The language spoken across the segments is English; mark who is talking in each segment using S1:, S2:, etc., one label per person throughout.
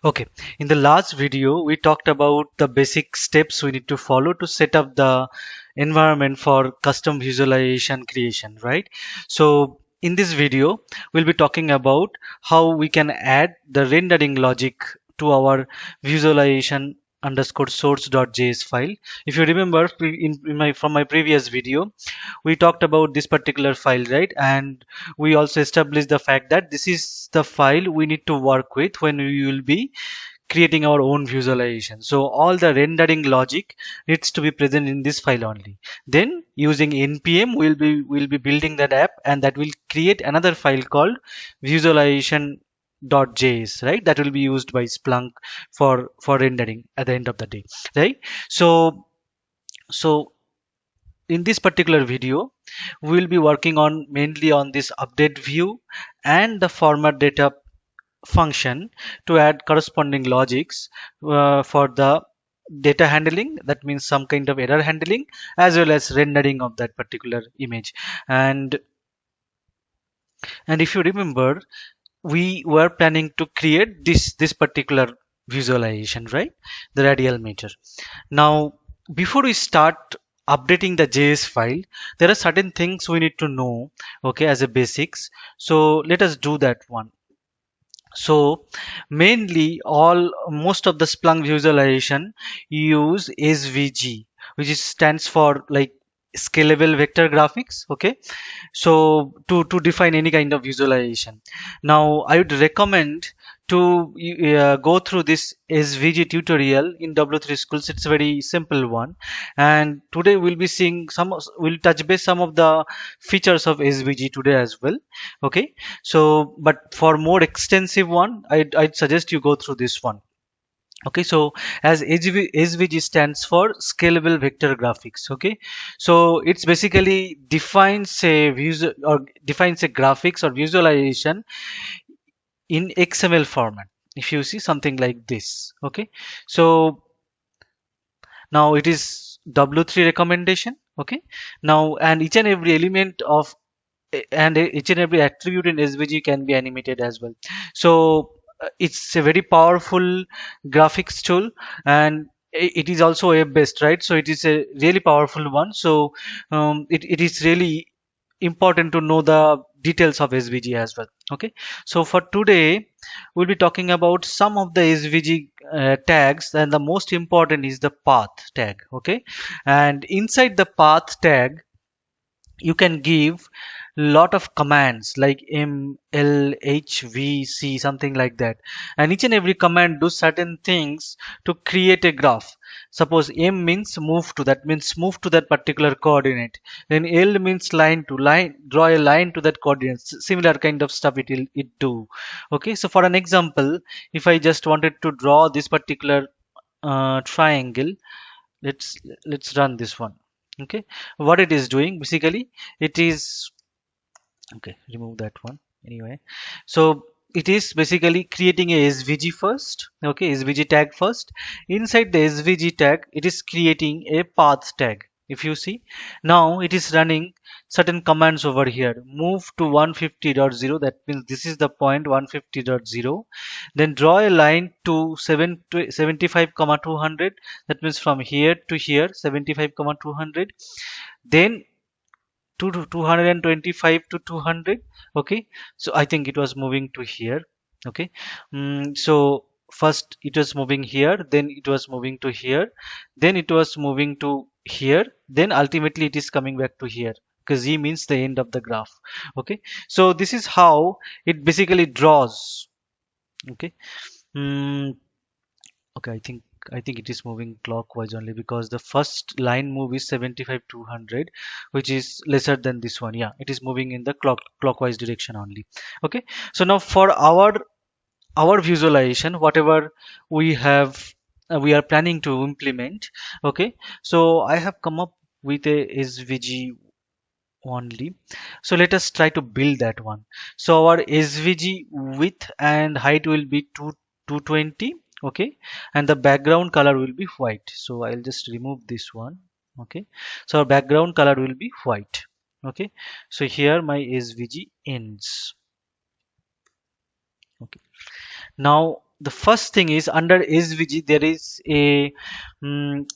S1: Okay, in the last video, we talked about the basic steps we need to follow to set up the environment for custom visualization creation, right? So in this video, we'll be talking about how we can add the rendering logic to our visualization underscore source.js file. If you remember in my from my previous video, we talked about this particular file, right? And we also established the fact that this is the file we need to work with when we will be creating our own visualization. So all the rendering logic needs to be present in this file only. Then using npm we'll be building that app, and that will create another file called visualization.js, right? That will be used by Splunk for rendering at the end of the day, right? So so in this particular video, we will be working on mainly on this update view and the format data function to add corresponding logics for the data handling. That means some kind of error handling as well as rendering of that particular image. And and if you remember, we were planning to create this particular visualization, right? The radial meter. Now, before we start updating the JS file, there are certain things we need to know, okay, as a basics. So let us do that one. So mainly most of the Splunk visualization use SVG, which stands for like scalable vector graphics. Okay, so to define any kind of visualization. Now I would recommend to go through this SVG tutorial in W3Schools. It's a very simple one, and today we'll touch base some of the features of SVG today as well. Okay, so but for more extensive one, I'd suggest you go through this one. Okay, so as SVG stands for scalable vector graphics. Okay, so it's basically defines a graphics or visualization in XML format. If you see something like this, okay, so now it is W3 recommendation. Okay, now and each and every element of and each and every attribute in SVG can be animated as well. So it's a very powerful graphics tool, and it is also web based, right? So it is a really powerful one. So it is really important to know the details of SVG as well. Okay, so for today we'll be talking about some of the SVG tags, and the most important is the path tag. Okay, and inside the path tag you can give lot of commands like m l h v c, something like that, and each and every command does certain things to create a graph. Suppose m means move to, that means move to that particular coordinate. Then l means line to, line, draw a line to that coordinate. Similar kind of stuff it do. Okay, so for an example, if I just wanted to draw this particular triangle, let's let's run this one. Okay, what it is doing basically, it is, okay, remove that one anyway. So it is basically creating a SVG first. Okay, SVG tag first. Inside the SVG tag, it is creating a path tag. If you see, now it is running certain commands over here. Move to 150.0, that means this is the point 150.0. Then draw a line to 75 comma 200, that means from here to here 75 comma 200. Then to 225 to 200. Okay, so I think it was moving to here. Okay, so first it was moving here, then it was moving to here, then it was moving to here, then ultimately it is coming back to here, because z means the end of the graph. Okay, so this is how it basically draws. Okay, mm, okay, I think it is moving clockwise only, because the first line move is 75 200, which is lesser than this one. Yeah, it is moving in the clockwise direction only. Okay, so now for our visualization, whatever we have, we are planning to implement. Okay, so I have come up with a SVG only. So let us try to build that one. So our SVG width and height will be 220. Okay, and the background color will be white. So I'll just remove this one. Okay, so our background color will be white. Okay, so here my SVG ends. Okay, now the first thing is under SVG there is a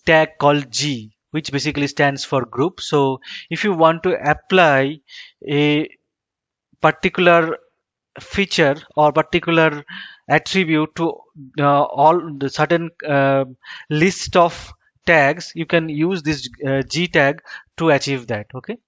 S1: tag called G, which basically stands for group. So if you want to apply a particular feature or particular attribute to all the certain list of tags, you can use this G tag to achieve that. Okay,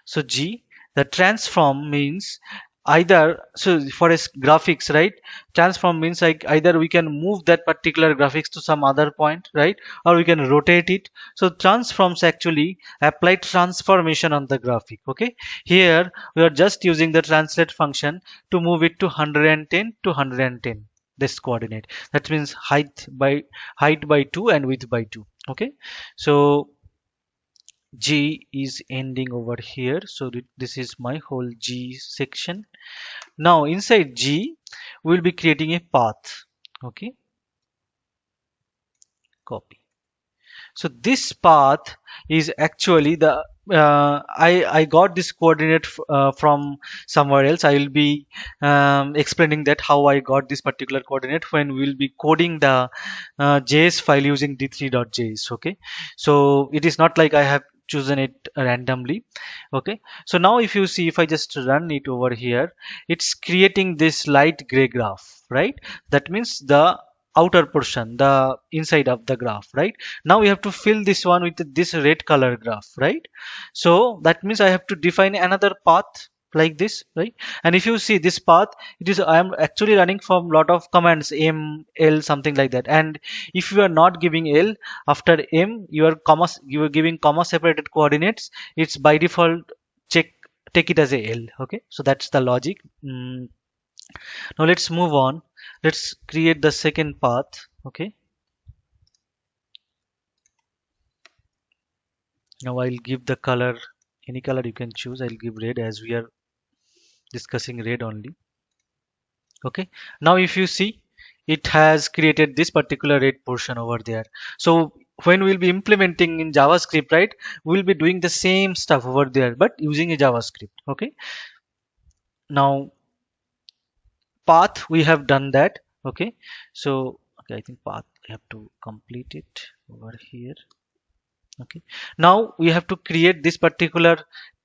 S1: so G, the transform means either, so for a graphics, right, transform means like either we can move that particular graphics to some other point, right, or we can rotate it. So transforms actually apply transformation on the graphic. Okay, here we are just using the translate function to move it to 110 to 110, this coordinate. That means height by 2 and width by 2. Okay, so G is ending over here, so this is my whole G section. Now inside G we'll be creating a path. Okay, copy. So this path is actually the I got this coordinate from somewhere else. I will be explaining that how I got this particular coordinate when we will be coding the JS file using d3.js. Okay, so it is not like I have chosen it randomly. Okay, so now if you see, if I just run it over here, it's creating this light gray graph, right? That means the outer portion, the inside of the graph, right? Now we have to fill this one with this red color graph, right? So that means I have to define another path like this, right? And if you see this path, it is, I am actually running from lot of commands, m, l, something like that. And if you are not giving l after m, you are giving comma separated coordinates, it's by default check take it as a l. Okay, so that's the logic. Now let's move on. Let's create the second path. Okay, now I'll give the color, any color you can choose. I'll give red as we are discussing red only. Okay, now if you see, it has created this particular red portion over there. So when we'll be implementing in JavaScript, right, we'll be doing the same stuff over there but using a JavaScript. Okay, now path we have done that. Okay, so okay, I think path I have to complete it over here. Okay, now we have to create this particular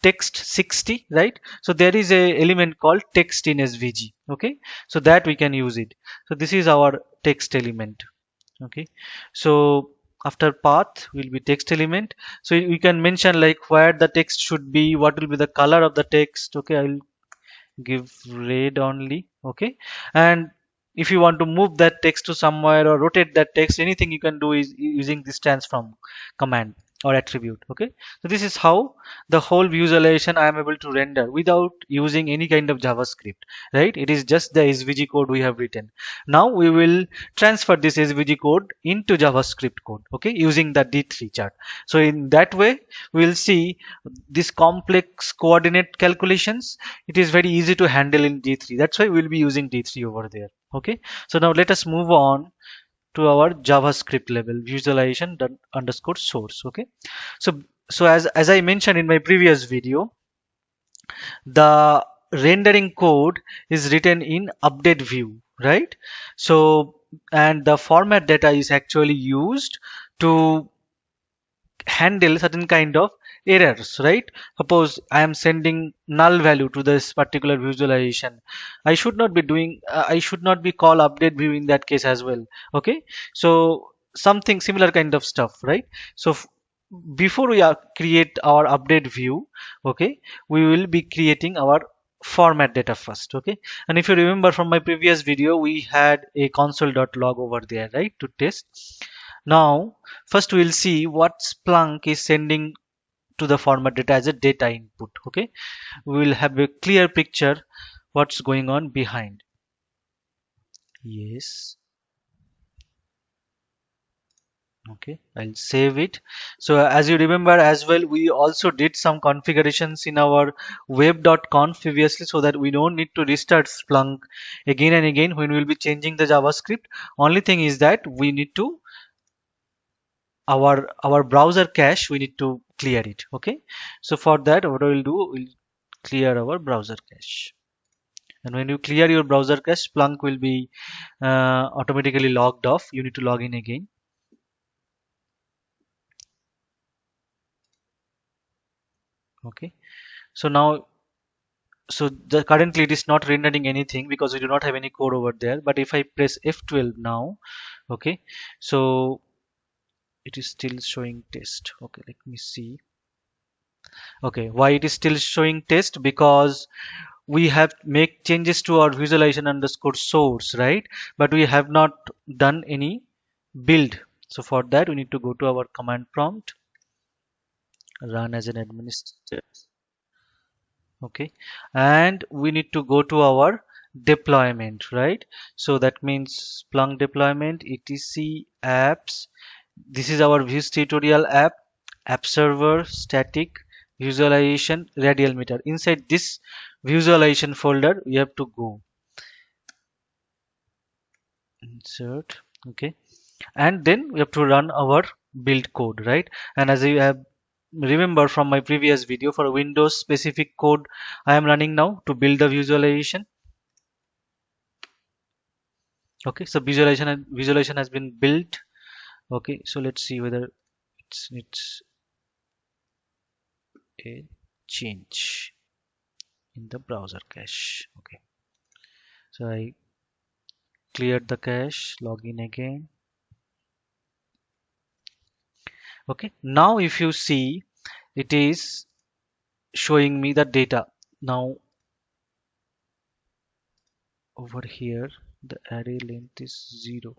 S1: text 60, right? So there is a element called text in SVG. Okay, so that we can use it. So this is our text element. Okay, so after path will be text element. So we can mention like where the text should be, what will be the color of the text. Okay, I'll give red only. Okay, and if you want to move that text to somewhere or rotate that text, anything you can do is using this transform command or attribute. Okay, so this is how the whole visualization I am able to render without using any kind of JavaScript, right? It is just the SVG code we have written. Now we will transfer this SVG code into JavaScript code, okay, using the D3 chart. So in that way we will see this complex coordinate calculations. It is very easy to handle in D3. That's why we'll be using D3 over there. Okay, so now let us move on to our JavaScript level visualization underscore source. Okay, so as I mentioned in my previous video, the rendering code is written in update view, right? So and the format data is actually used to handle certain kind of errors, right? Suppose I am sending null value to this particular visualization, I should not be doing I should not be call update view in that case as well. Okay, so something similar kind of stuff, right? So before we create our update view, okay, we will be creating our format data first. Okay, and if you remember from my previous video, we had a console.log over there, right, to test. Now first we'll see what Splunk is sending to the format data as a data input. Okay, we will have a clear picture what's going on behind. Yes, okay, I'll save it. So as you remember as well, we also did some configurations in our web.conf previously, so that we don't need to restart Splunk again and again when we'll be changing the JavaScript. Only thing is that we need to our browser cache, we need to clear it. Okay, so for that what I will do, we'll clear our browser cache. And when you clear your browser cache, Splunk will be automatically logged off. You need to log in again. Okay, so now, currently it is not rendering anything because we do not have any code over there. But if I press F12 now, okay, so it is still showing test. Okay, let me see. Okay, why it is still showing test? Because we have make changes to our visualization underscore source, right? But we have not done any build. So for that we need to go to our command prompt, run as an administrator. Okay, and we need to go to our deployment, right? So that means Splunk deployment etc apps. This is our Viz tutorial app server, static, visualization, radial meter. Inside this visualization folder we have to go insert. Okay, and then we have to run our build code, right? And as you have remember from my previous video, for Windows specific code I am running now to build the visualization. Okay, so visualization has been built. Okay, so let's see whether it's a change in the browser cache. Okay, so I cleared the cache, login again. Okay, now if you see, it is showing me the data. Now over here the array length is 0.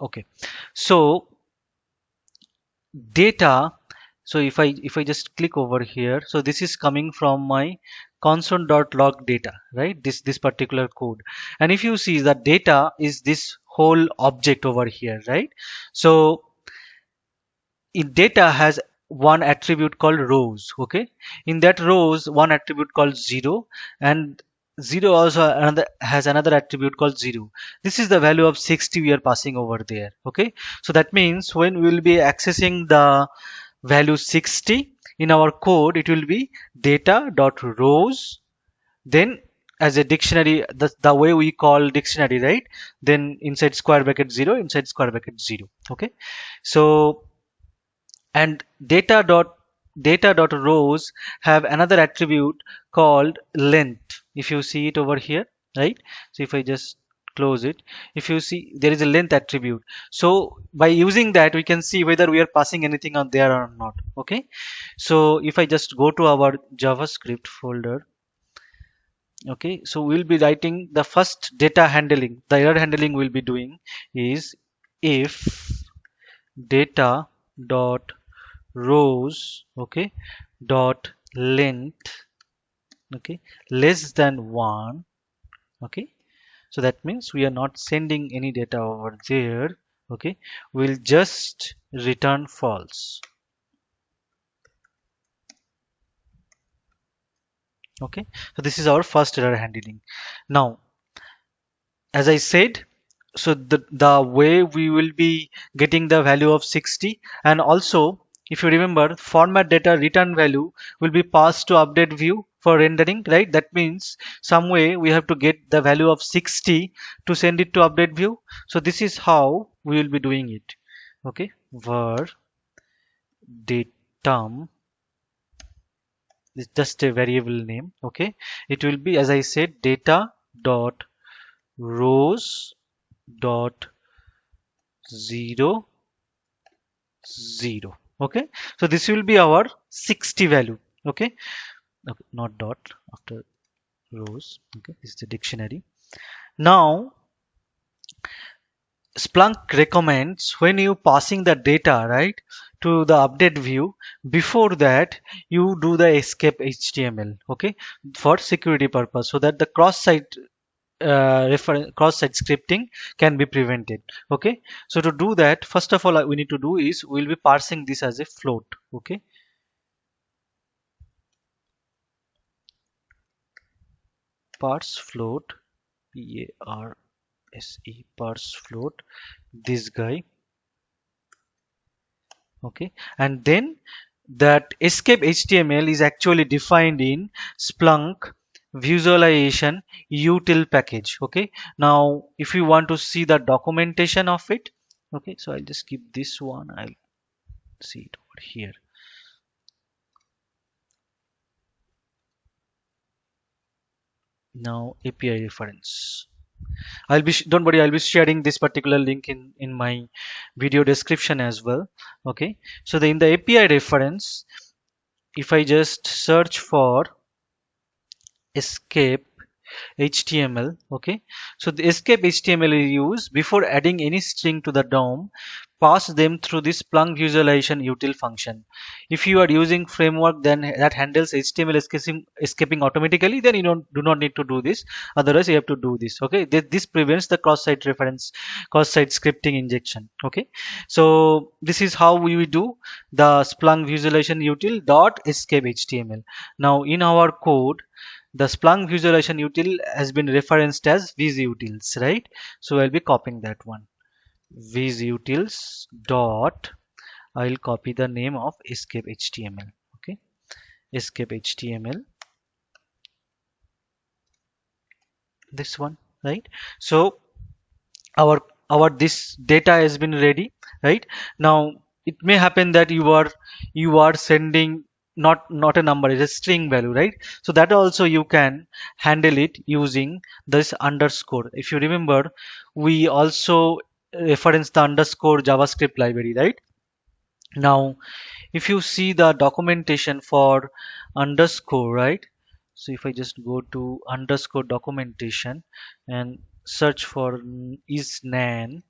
S1: Okay, so data, so if I just click over here, so this is coming from my console.log data, right? This particular code. And if you see, the data is this whole object over here, right? So in data has one attribute called rows. Okay, in that rows one attribute called 0, and 0 also has another attribute called 0. This is the value of 60 we are passing over there. Okay, so that means when we will be accessing the value 60 in our code, it will be data dot rows, then as a dictionary, the way we call dictionary, right? Then inside square bracket 0, inside square bracket 0. Okay, so and data dot rows have another attribute called length. If you see it over here, right? So if I just close it, if you see, there is a length attribute. So by using that we can see whether we are passing anything on there or not. Okay, so if I just go to our JavaScript folder, okay, so we'll be writing the first data handling. The error handling we'll be doing is if data dot rows, okay, dot length, okay, less than 1. Okay, so that means we are not sending any data over there. Okay, we'll just return false. Okay, so this is our first error handling. Now as I said, so the way we will be getting the value of 60, and also if you remember, format data return value will be passed to update view for rendering, right? That means some way we have to get the value of 60 to send it to update view. So this is how we will be doing it. Okay, var datum is just a variable name. Okay, it will be, as I said, data dot rows dot 0 0. Okay, so this will be our 60 value. Okay, okay, not dot after rows. Okay, this is the dictionary. Now Splunk recommends when you passing the data, right, to the update view, before that you do the escape HTML, okay, for security purpose, so that the cross-site cross-site scripting can be prevented. Okay, so to do that, first of all we need to do is we'll be parsing this as a float. Okay, parse float, parse parse float, this guy. Okay, and then that escape HTML is actually defined in Splunk visualization util package. Okay, now if you want to see the documentation of it, okay, so I'll just keep this one, I'll see it over here. Now API reference, don't worry, I'll be sharing this particular link in my video description as well. Okay, so in the API reference, if I just search for escape HTML, okay, so the escape HTML is used before adding any string to the DOM, pass them through this Splunk visualization util function. If you are using framework then that handles HTML escaping automatically, then you do not need to do this, otherwise you have to do this. Okay, this prevents the cross-site scripting injection. Okay, so this is how we will do the Splunk visualization util dot escape HTML. Now in our code, the Splunk visualization util has been referenced as Viz utils, right? So I'll be copying that one. Viz utils dot, I'll copy the name of escape HTML. Okay, escape HTML, this one, right? So our this data has been ready, right? Now it may happen that you are sending not a number, it's a string value, right? So that also you can handle it using this underscore. If you remember, we also reference the underscore JavaScript library, right? Now if you see the documentation for underscore, right? So if I just go to underscore documentation and search for is nan,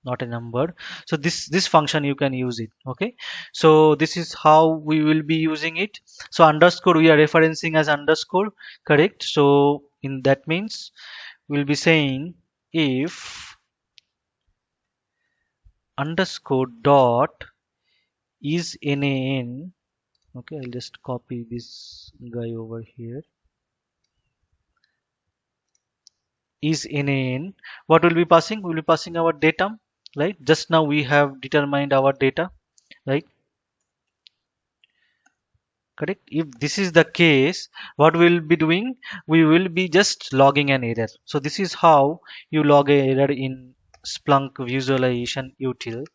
S1: not a number, so this function you can use it. Okay, so this is how we will be using it. So underscore we are referencing as underscore, correct? So in that means we'll be saying if underscore dot is nan. Okay, I'll just copy this guy over here. Is nan, what will be passing? We'll be passing our datum, right? Just now we have determined our data, right? Correct. If this is the case, what we'll be doing? We will be just logging an error. So this is how you log a error in Splunk visualization util.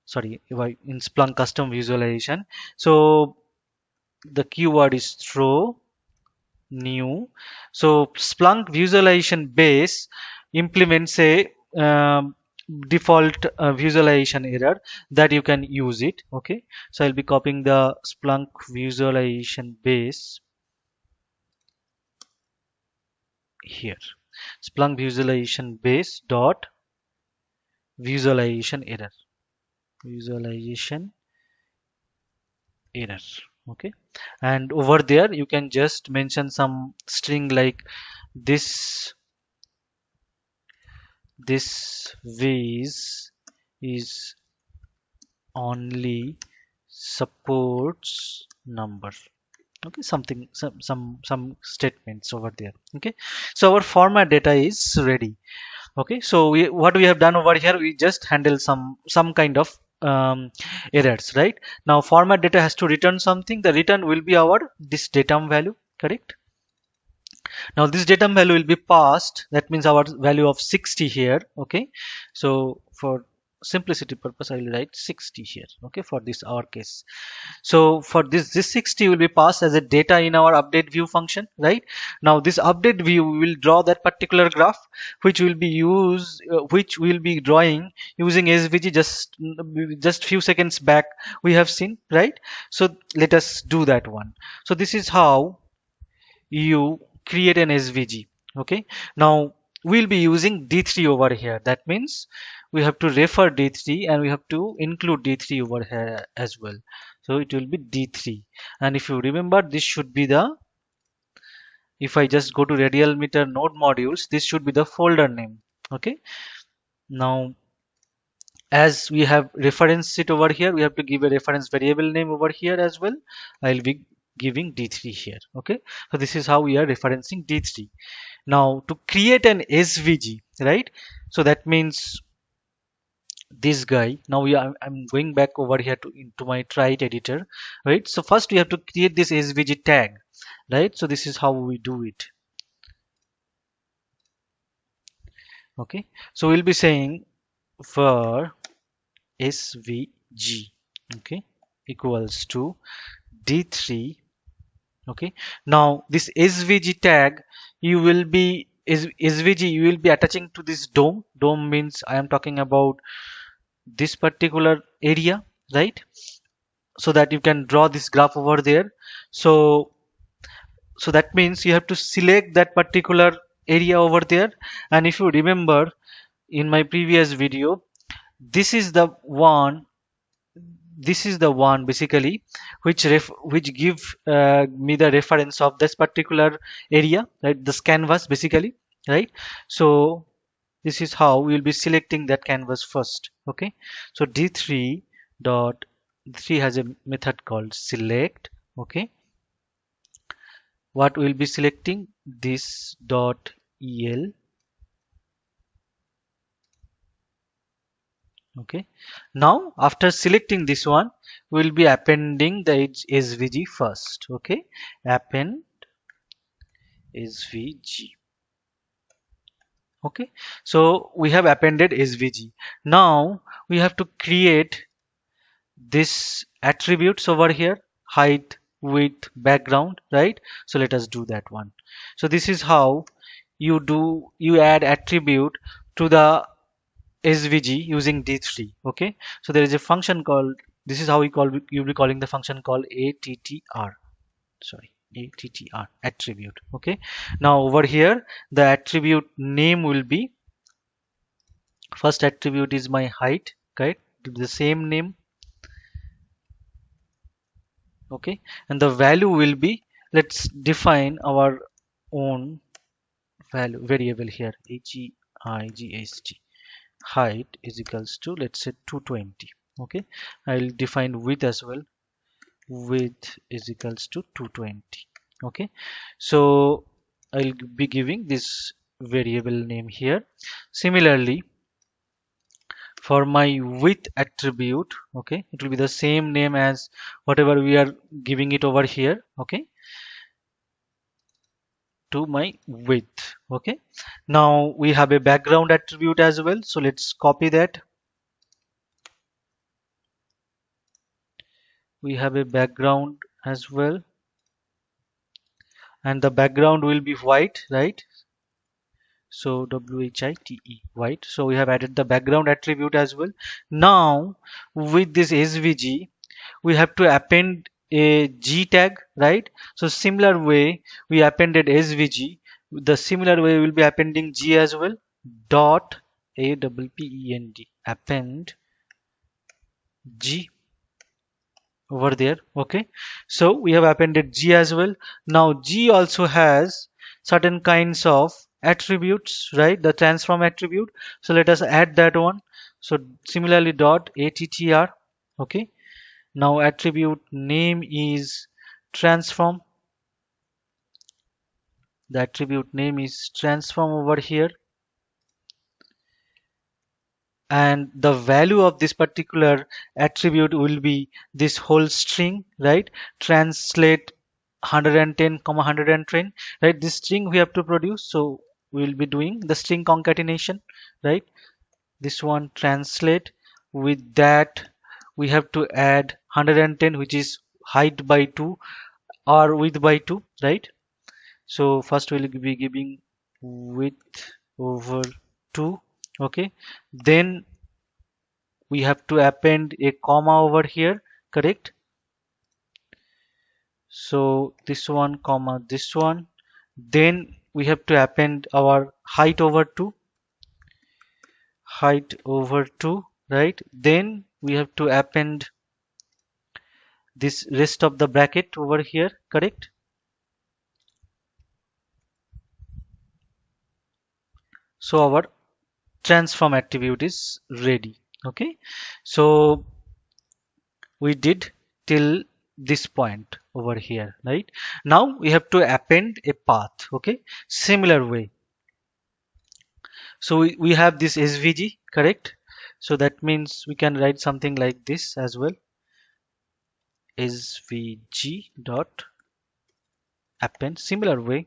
S1: Sorry, in Splunk custom visualization. So the keyword is throw new. So Splunk visualization base implements a default visualization error that you can use it. Okay, so I'll be copying the Splunk visualization base here. Splunk visualization base dot visualization error, visualization error. Okay, and over there you can just mention some string like this Viz is only supports number. Okay, something, some statements over there. Okay, so our format data is ready. Okay, so what we have done over here, we just handle some kind of errors, right? Now format data has to return something. The return will be our this datum value, correct? Now this datum value will be passed, that means our value of 60 here. Okay, so for simplicity purpose I will write 60 here. Okay, for this our case. So for this 60 will be passed as a data in our update view function, right? Now this update view will draw that particular graph which will be which will be drawing using SVG. Just few seconds back we have seen, right? So let us do that one. So this is how you create an SVG. Okay, now we'll be using D3 over here. That means we have to refer D3 and we have to include D3 over here as well. So it will be D3. And if you remember, this should be the, if I just go to radial meter node modules, this should be the folder name. Okay, now as we have referenced it over here, we have to give a reference variable name over here as well. I'll be giving D3 here. Okay, so this is how we are referencing D3. Now to create an SVG, right? So that means this guy. Now I'm going back over here to into my trite editor, right? So first we have to create this SVG tag, right? So this is how we do it. Okay, so we'll be saying for SVG, okay, equals to D3. Okay, now this SVG tag you will be is SVG you will be attaching to this DOM. DOM means I am talking about this particular area, right? So that you can draw this graph over there. So that means you have to select that particular area over there. And if you remember in my previous video, this is the one this is the one basically which give me the reference of this particular area, right? This canvas basically, right? So this is how we will be selecting that canvas first. Okay, so d3 dot d3 has a method called select. Okay, what we'll be selecting this dot el. Okay, now after selecting this one we'll be appending the svg first. Okay, append svg. Okay, so we have appended svg. Now we have to create this attributes over here, height, width, background, right? So let us do that one. So this is how you add attribute to the svg using d3. Okay, so there is a function called, this is how you'll be calling the function called attr, sorry, attr, attribute. Okay, now over here the attribute name will be, first attribute is my height, right? The same name. Okay, and the value will be, let's define our own value variable here, heigst, height is equals to, let's say, 220. Okay, I'll define width as well, width is equals to 220. Okay, so I'll be giving this variable name here. Similarly, for my width attribute, okay, it will be the same name as whatever we are giving it over here. Okay, to my width. Okay, now we have a background attribute as well, so let's copy that. We have a background as well, and the background will be white, right? So white, white. So we have added the background attribute as well. Now with this svg we have to append a g tag, right? So similar way we appended svg, the similar way we will be appending g as well. Dot append, append g over there. Okay, so we have appended g as well. Now g also has certain kinds of attributes, right? The transform attribute, so let us add that one. So similarly dot attr. Okay, now attribute name is transform, the attribute name is transform over here, and the value of this particular attribute will be this whole string, right? Translate 110 comma 110, right? This string we have to produce, so we will be doing the string concatenation, right? This one translate, with that we have to add 110, which is height by 2 or width by 2, right? So first we'll be giving width over 2. Okay, then we have to append a comma over here, correct? So this one comma this one, then we have to append our height over 2, height over 2, right? Then we have to append this rest of the bracket over here, correct? So our transform attribute is ready. Okay, so we did till this point over here, right? Now we have to append a path. Okay, similar way. So we have this svg, correct? So that means we can write something like this as well, svg dot append, similar way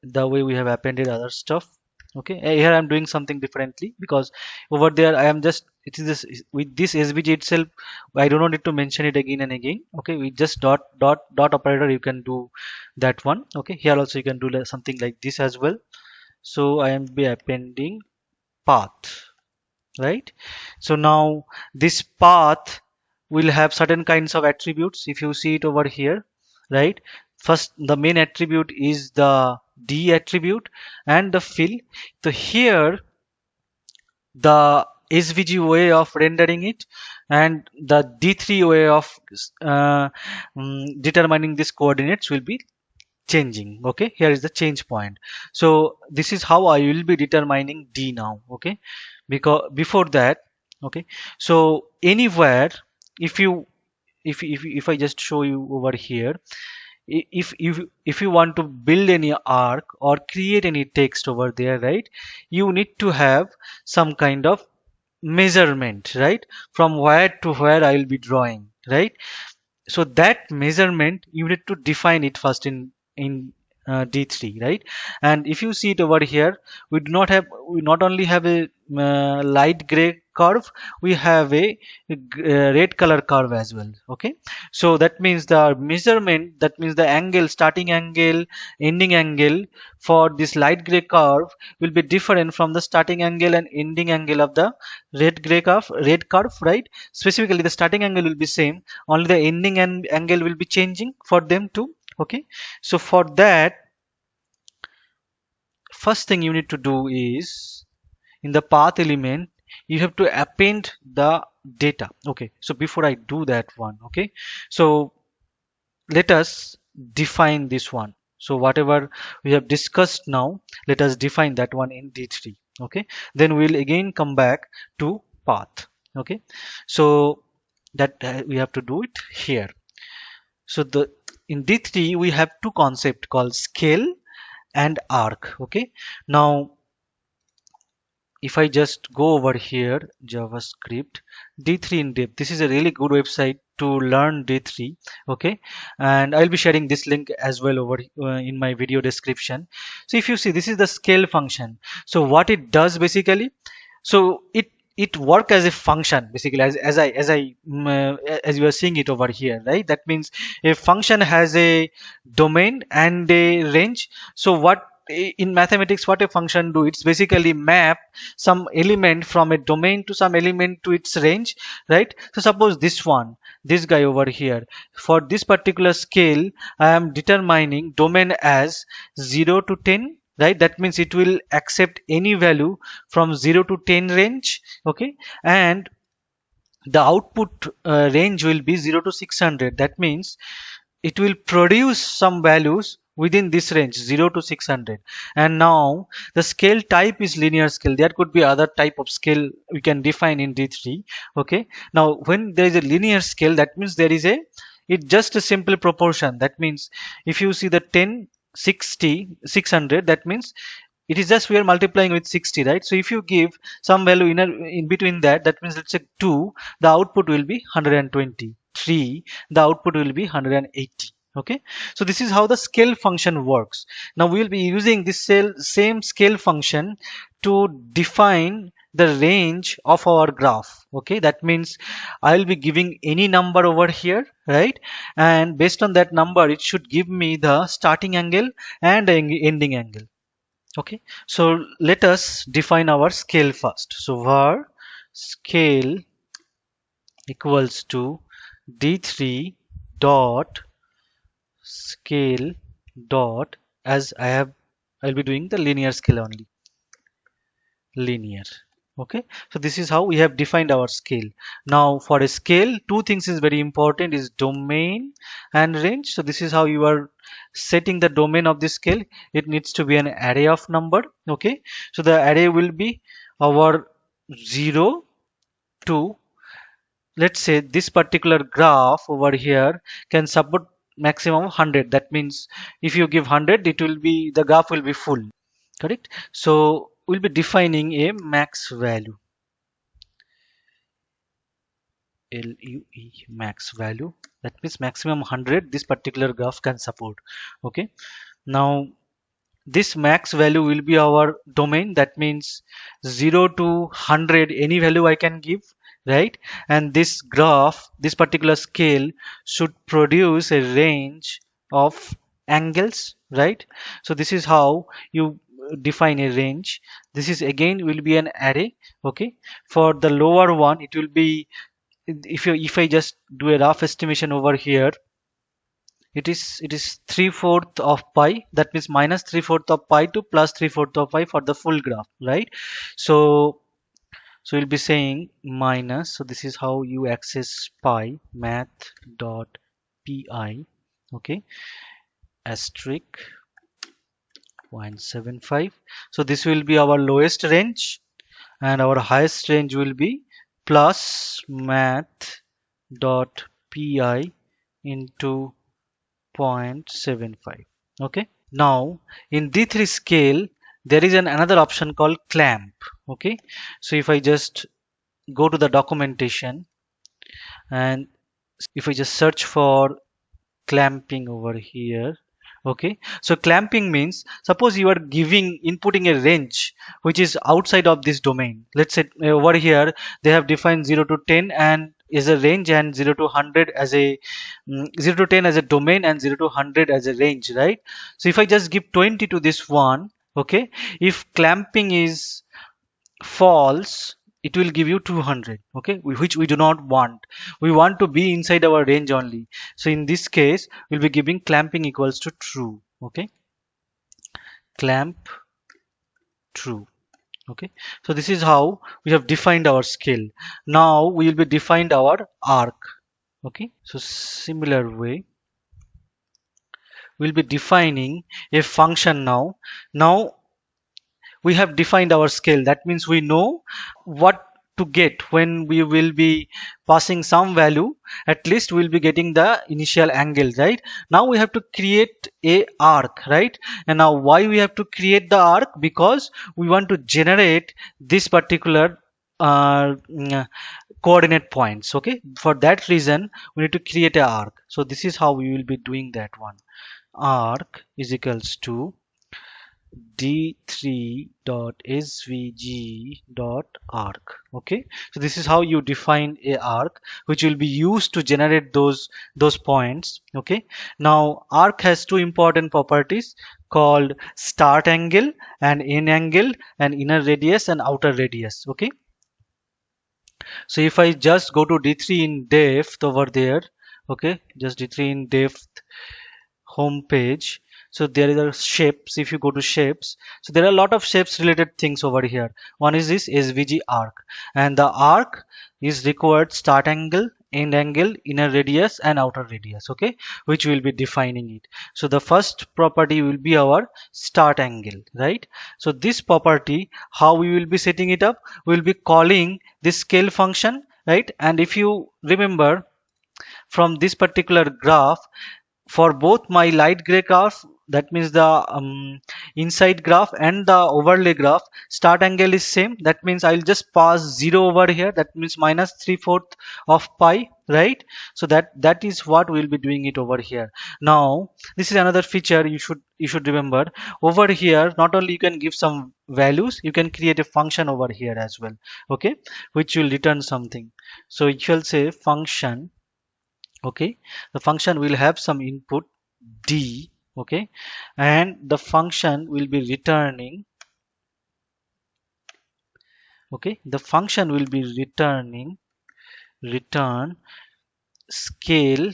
S1: the way we have appended other stuff. Okay, here I'm doing something differently because over there I am just, it is this with this svg itself, I do not need to mention it again and again. Okay, we just dot operator, you can do that one. Okay, here also you can do something like this as well. So I am be appending path, right? So now this path will have certain kinds of attributes. If you see it over here, right, first the main attribute is the d attribute and the fill. So here the svg way of rendering it and the d3 way of determining these coordinates will be changing. Okay, here is the change point. So this is how I will be determining d now. Okay, because before that, okay, so anywhere, if you if I just show you over here, if you want to build any arc or create any text over there, right, you need to have some kind of measurement, right, from where to where I will be drawing, right? So that measurement you need to define it first in D3, right? And if you see it over here, we not only have a light gray curve, we have a red color curve as well. Okay, so that means the measurement, that means the angle, starting angle, ending angle for this light gray curve will be different from the starting angle and ending angle of the red curve, right? Specifically the starting angle will be same, only the ending and angle will be changing for them too. Okay, so for that, first thing you need to do is in the path element you have to append the data. Okay, so before I do that one, okay, so let us define this one. So whatever we have discussed now, let us define that one in D3. Okay, then we'll again come back to path. Okay, so that we have to do it here. So the in D3 we have two concepts called scale and arc. Okay, now if I just go over here, JavaScript, D3 in depth. This is a really good website to learn D3. Okay, and I'll be sharing this link as well over in my video description. So if you see, this is the scale function. So what it does basically, so it work as a function basically, as you are seeing it over here, right? That means a function has a domain and a range. So what in mathematics, what a function do, it's basically map some element from a domain to some element to its range, right? So suppose this guy over here, for this particular scale I am determining domain as 0 to 10, right? That means it will accept any value from 0 to 10 range. Okay, and the output range will be 0 to 600. That means it will produce some values within this range 0 to 600. And now the scale type is linear scale. There could be other type of scale we can define in D3. Okay, now when there is a linear scale, that means there is a, it just a simple proportion. That means if you see the 10, 60, 600, that means it is just we are multiplying with 60, right? So if you give some value in between that, that means let's say 2, the output will be 120. 3, the output will be 180. Okay, so this is how the scale function works. Now we will be using this same scale function to define the range of our graph. Okay, that means I'll be giving any number over here, right? And based on that number, it should give me the starting angle and ending angle. Okay, so let us define our scale first. So var scale equals to d3 dot scale dot, as I'll be doing the linear scale only, linear. Okay, so this is how we have defined our scale. Now for a scale, two things is very important, is domain and range. So this is how you are setting the domain of the scale. It needs to be an array of number. Okay, so the array will be our 0 to, let's say this particular graph over here can support maximum 100. That means if you give 100, it will be, the graph will be full, correct? So we'll be defining a max value. LUE max value, that means maximum 100 this particular graph can support. Okay, now this max value will be our domain, that means 0 to 100 any value I can give, right? And this graph, this particular scale should produce a range of angles, right? So this is how you define a range. This is again will be an array. Okay, for the lower one it will be, if I just do a rough estimation over here, it is 3/4 of pi, that means minus 3/4 of pi to plus 3/4 of pi for the full graph, right? So we'll be saying minus, so this is how you access pi math dot pi, okay, asterisk 0.75. So this will be our lowest range, and our highest range will be plus math dot pi into 0.75. Okay, now in D3 scale there is another option called clamp. Okay, so if I just go to the documentation and if I just search for clamping over here. Okay, so clamping means, suppose you are inputting a range which is outside of this domain. Let's say over here they have defined 0 to 10 and is a range, and 0 to 100 as a 0 to 10 as a domain, and 0 to 100 as a range, right? So if I just give 20 to this one, okay, if clamping is false it will give you 200, okay, which we do not want. We want to be inside our range only. So in this case we'll be giving clamping equals to true. Okay, clamp true. Okay, so this is how we have defined our scale. Now we will be defined our arc. Okay, so similar way we'll be defining a function. Now we have defined our scale, that means we know what to get when we will be passing some value. At least we'll be getting the initial angle, right? Now we have to create a arc, right? And now why we have to create the arc? Because we want to generate this particular coordinate points. Okay, for that reason we need to create a arc. So this is how we will be doing that one. Arc is equals to d3.svg.arc. Okay, so this is how you define a arc which will be used to generate those points. Okay, now arc has two important properties called start angle and end angle, and inner radius and outer radius. Okay, so if I just go to d3 in depth over there, okay, just d3 in depth home page, so there are shapes. If you go to shapes, so there are a lot of shapes related things over here. One is this SVG arc, and the arc is required start angle, end angle, inner radius and outer radius, okay, which will be defining it. So the first property will be our start angle, right? So this property, how we will be setting it up, we will be calling this scale function, right? And if you remember from this particular graph, for both my light gray graph, that means the inside graph and the overlay graph, start angle is same. That means I'll just pass 0 over here, that means minus 3/4 of pi, right? So that is what we'll be doing it over here. Now this is another feature you should remember. Over here not only you can give some values, you can create a function over here as well, okay, which will return something. So you shall say function. Okay, the function will have some input d, okay, and the function will be returning, okay, the function will be return scale,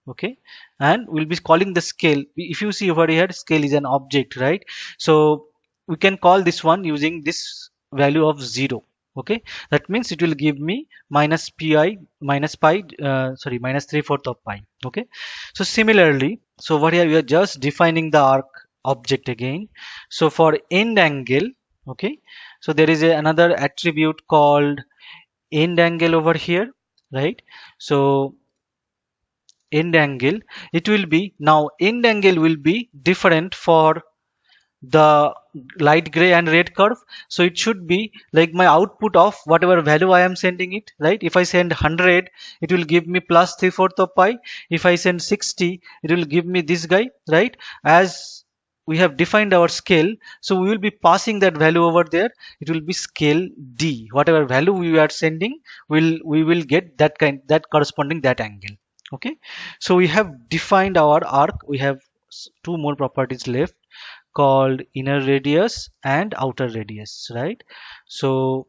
S1: okay, and we'll be calling the scale. If you see over here, scale is an object, right? So we can call this one using this value of 0. Okay, that means it will give me minus pi, minus 3/4 of pi. Okay, so similarly, so over here we are just defining the arc object again. So for end angle, okay, so there is another attribute called end angle over here, right? So end angle, it will be, now end angle will be different for the light gray and red curve. So it should be like my output of whatever value I am sending it, right? If I send 100, it will give me plus 3/4 of pi. If I send 60, it will give me this guy, right? As we have defined our scale, so we will be passing that value over there. It will be scale D. Whatever value we are sending, we will get that corresponding that angle. Okay, so we have defined our arc. We have two more properties left called inner radius and outer radius, right? So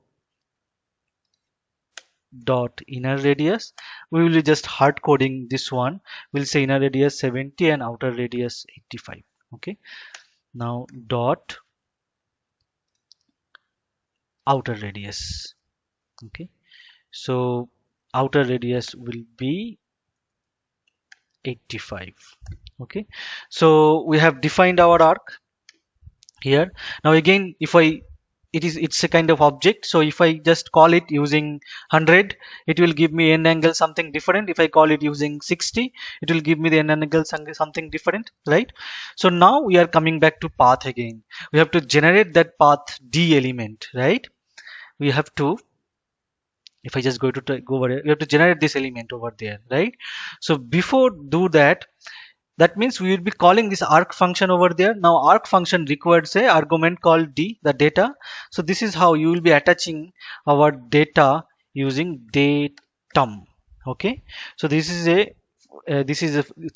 S1: dot inner radius, we will be just hard coding this one. We'll say inner radius 70 and outer radius 85. Okay, now dot outer radius. Okay, so outer radius will be 85. Okay, so we have defined our arc here. Now again, if I it's a kind of object, so if I just call it using 100, it will give me n angle something different. If I call it using 60, it will give me the n angle something different, right? So now we are coming back to path again. We have to generate that path D element, right? We have to, if I just go to go over here, we have to generate this element over there, right? So before do that, that means we will be calling this arc function over there. Now arc function requires a argument called D, the data. So this is how you will be attaching our data using datum. Okay, so this is a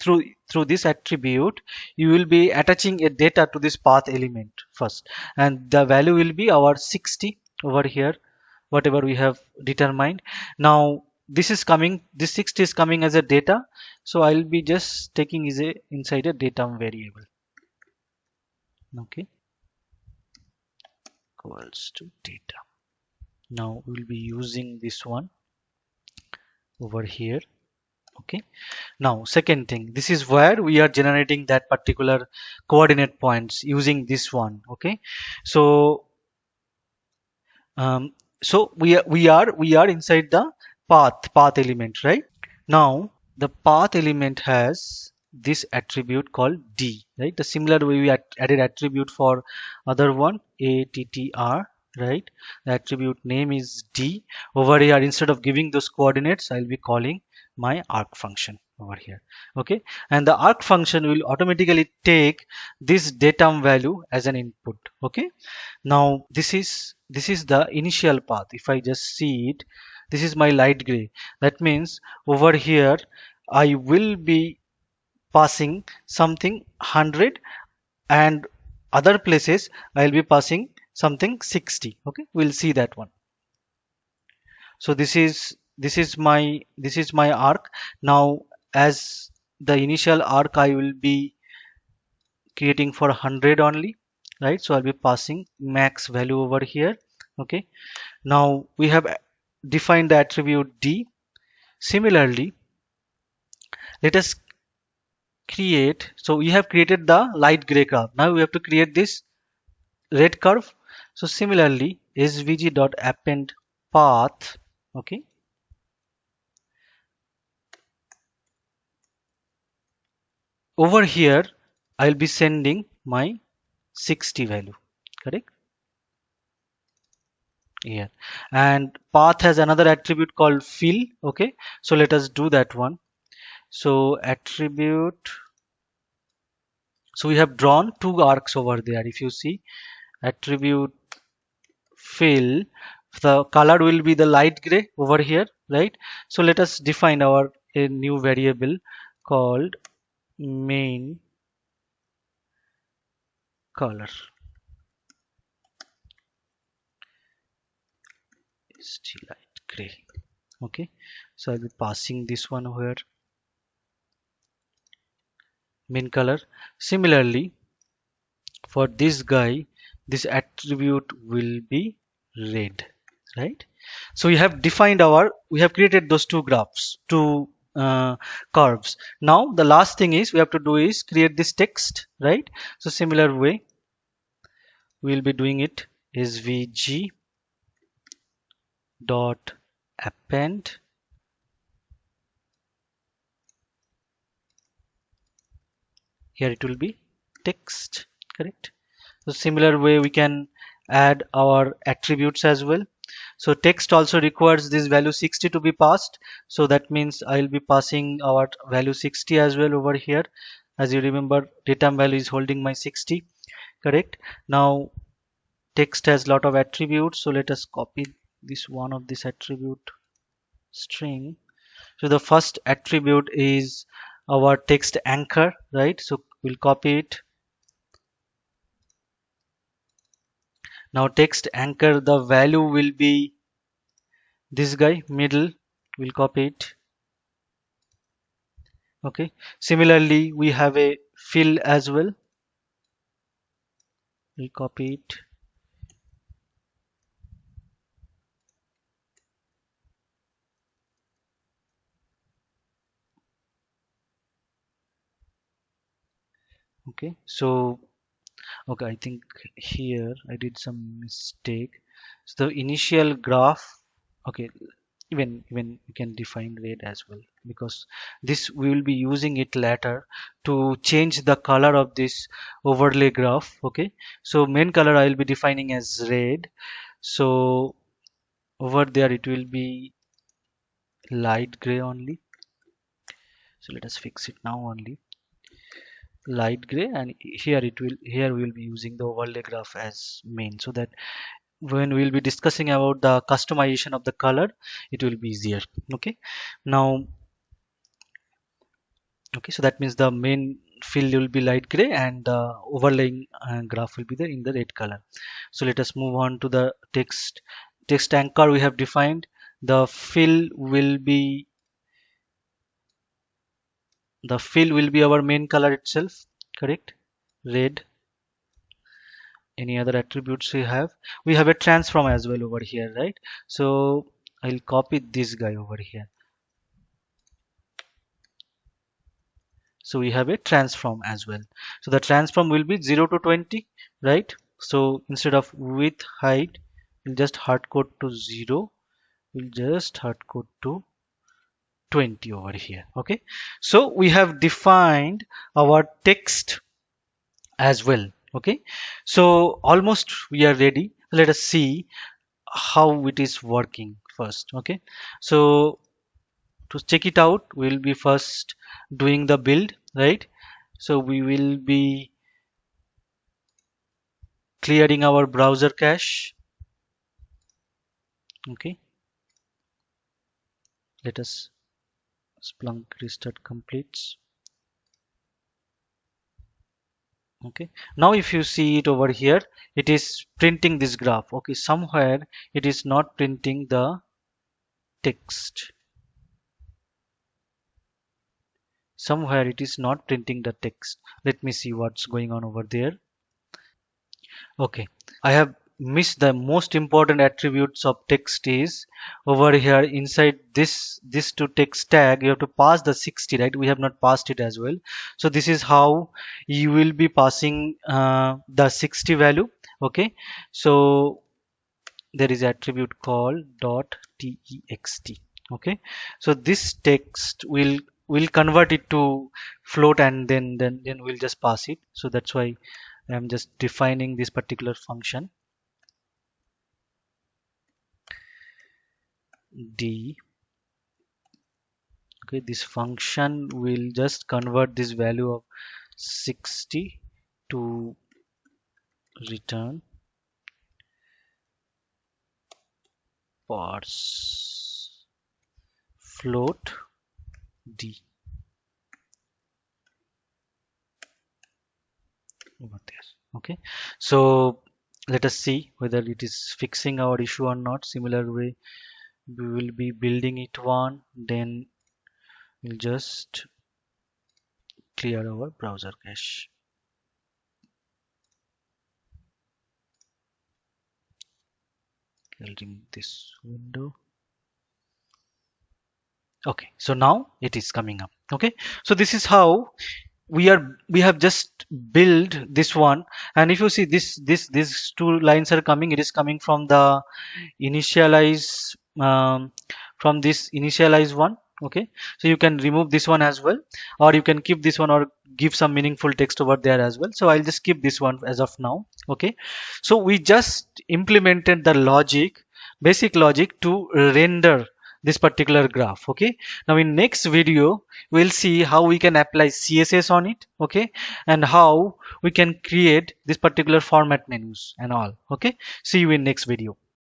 S1: through this attribute you will be attaching a data to this path element first, and the value will be our 60 over here, whatever we have determined. Now this is coming, this 60 is coming as a data, so I'll be just taking is a inside a datum variable. Okay, equals to data. Now we'll be using this one over here. Okay, now second thing, this is where we are generating that particular coordinate points using this one. Okay, so um, so we are inside the path element, right? Now the path element has this attribute called D, right? The similar way we added attribute for other one, attr, right? The attribute name is D. Over here, instead of giving those coordinates, I'll be calling my arc function over here. Okay, and the arc function will automatically take this datum value as an input. Okay, now this is the initial path. If I just see it, this is my light gray. That means over here I will be passing something 100, and other places I'll be passing something 60. Okay, we'll see that one. So this is my arc. Now as the initial arc I will be creating for 100 only, right? So I'll be passing max value over here. Okay, now we have defined the attribute D. Similarly, let us create, so we have created the light gray curve. Now we have to create this red curve. So similarly, svg.append path. Okay, over here I'll be sending my 60 value, correct? Here, and path has another attribute called fill. Okay, so let us do that one. So attribute, so we have drawn two arcs over there. If you see attribute fill, the color will be the light gray over here, right? So let us define our a new variable called main color is light gray. Okay, so I'll be passing this one here, main color. Similarly, for this guy, this attribute will be red, right? So we have created those two graphs, two curves. Now the last thing is we have to do is create this text, right? So similar way we'll be doing it svg dot append here, it will be text, correct? So similar way we can add our attributes as well. So text also requires this value 60 to be passed. So that means I'll be passing our value 60 as well over here. As you remember, datum value is holding my 60, correct? Now text has lot of attributes. So let us copy this one of this attribute string. So the first attribute is our text anchor, right? So we'll copy it. Now text anchor, the value will be this guy middle. We'll copy it. Okay. Similarly, we have a fill as well. We'll copy it. Okay. So okay, I think here I did some mistake. So the initial graph. Okay, even we can define red as well, because this we will be using it later to change the color of this overlay graph. Okay, so main color I will be defining as red. So over there it will be light gray only. So let us fix it now only light gray, and here we will be using the overlay graph as main, so that when we will be discussing about the customization of the color, it will be easier. Okay, now okay, so that means the main field will be light gray and the overlaying graph will be there in the red color. So let us move on to the text anchor we have defined. The fill will be our main color itself, correct? Red. Any other attributes we have a transform as well over here, right? So I'll copy this guy over here. So we have a transform as well. So the transform will be 0 to 20, right? So instead of width height, we'll just hard code to 0. We'll just hard code to 20 over here. Okay. So we have defined our text as well. Okay. So almost we are ready. Let us see how it is working first. Okay. So to check it out, we'll be first doing the build, right? So we will be clearing our browser cache. Okay, let us Splunk restart completes. Okay, now if you see it over here, it is printing this graph. Okay, somewhere it is not printing the text. Somewhere it is not printing the text. Let me see what's going on over there. Okay, I have missed the most important attributes of text is over here inside this to text tag. You have to pass the 60, right? We have not passed it as well. So this is how you will be passing the 60 value. Okay, so there is attribute called .text. Okay, so this text will convert it to float, and then we'll just pass it. So that's why I'm just defining this particular function d. Okay, this function will just convert this value of 60 to return parse float d over there. Okay, so let us see whether it is fixing our issue or not. Similar way we will be building it one, then we'll just clear our browser cache. Closing this window. Okay, so now it is coming up. Okay, so this is how we have just built this one. And if you see these two lines are coming, it is coming from the initialize from this initialize one. Okay, so you can remove this one as well, or you can keep this one or give some meaningful text over there as well. So I'll just keep this one as of now. Okay, so we just implemented the logic, basic logic to render this particular graph. Okay, now in next video we'll see how we can apply CSS on it. Okay, and how we can create this particular format menus and all. Okay, see you in next video.